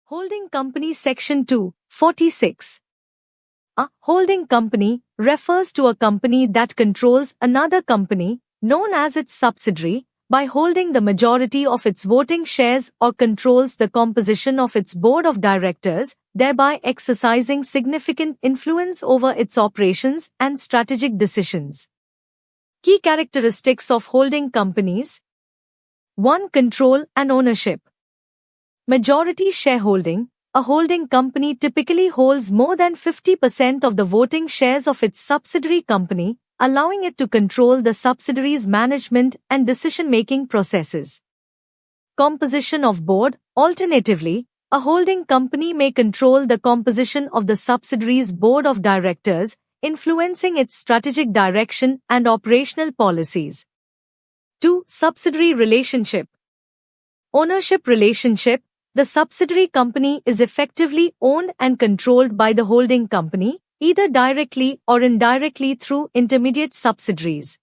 Holding Company Section 246. A holding company refers to a company that controls another company, known as its subsidiary, by holding the majority of its voting shares or controls the composition of its board of directors, thereby exercising significant influence over its operations and strategic decisions. Key characteristics of holding companies: 1. Control and ownership. Majority shareholding. A holding company typically holds more than 50% of the voting shares of its subsidiary company, allowing it to control the subsidiary's management and decision-making processes. Composition of board. Alternatively, a holding company may control the composition of the subsidiary's board of directors, influencing its strategic direction and operational policies. 2. Subsidiary relationship. Ownership relationship. The subsidiary company is effectively owned and controlled by the holding company, either directly or indirectly through intermediate subsidiaries.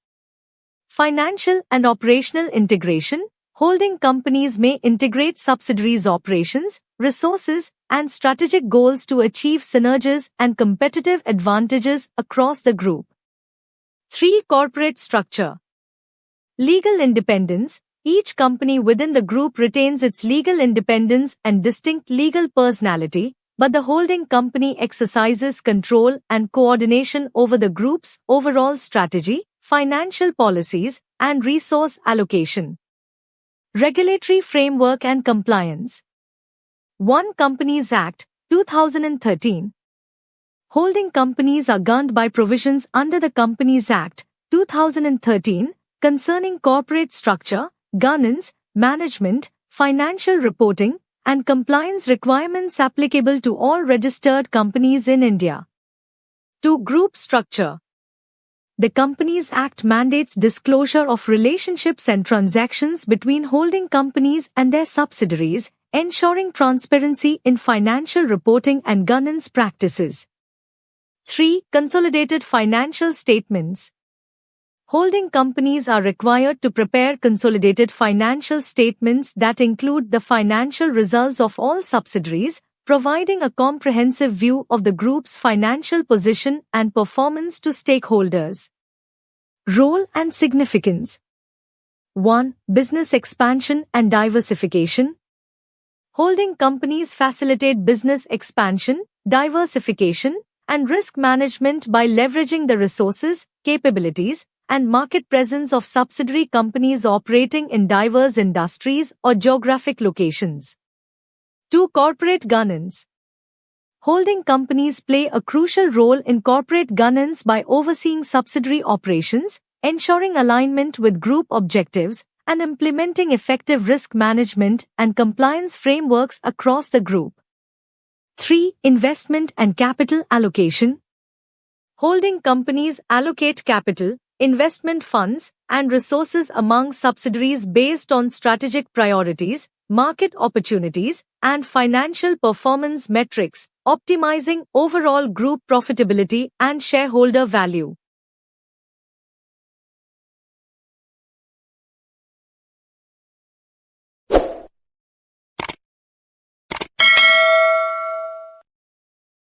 Financial and operational integration. Holding companies may integrate subsidiaries' operations, resources, and strategic goals to achieve synergies and competitive advantages across the group. 3. Corporate structure. Legal independence. Each company within the group retains its legal independence and distinct legal personality, but the holding company exercises control and coordination over the group's overall strategy, financial policies, and resource allocation. Regulatory framework and compliance. 1. Companies Act, 2013. Holding companies are governed by provisions under the Companies Act, 2013, concerning corporate structure, governance, management, financial reporting, and compliance requirements applicable to all registered companies in India. 2. Group structure. The Companies Act mandates disclosure of relationships and transactions between holding companies and their subsidiaries, ensuring transparency in financial reporting and governance practices. 3. Consolidated financial statements. Holding companies are required to prepare consolidated financial statements that include the financial results of all subsidiaries, providing a comprehensive view of the group's financial position and performance to stakeholders. Role and significance. 1. Business expansion and diversification. Holding companies facilitate business expansion, diversification, and risk management by leveraging the resources, capabilities, and market presence of subsidiary companies operating in diverse industries or geographic locations. 2. Corporate governance. Holding companies play a crucial role in corporate governance by overseeing subsidiary operations, ensuring alignment with group objectives, and implementing effective risk management and compliance frameworks across the group. 3. Investment and capital allocation. Holding companies allocate capital, investment funds, and resources among subsidiaries based on strategic priorities, market opportunities, and financial performance metrics, optimizing overall group profitability and shareholder value.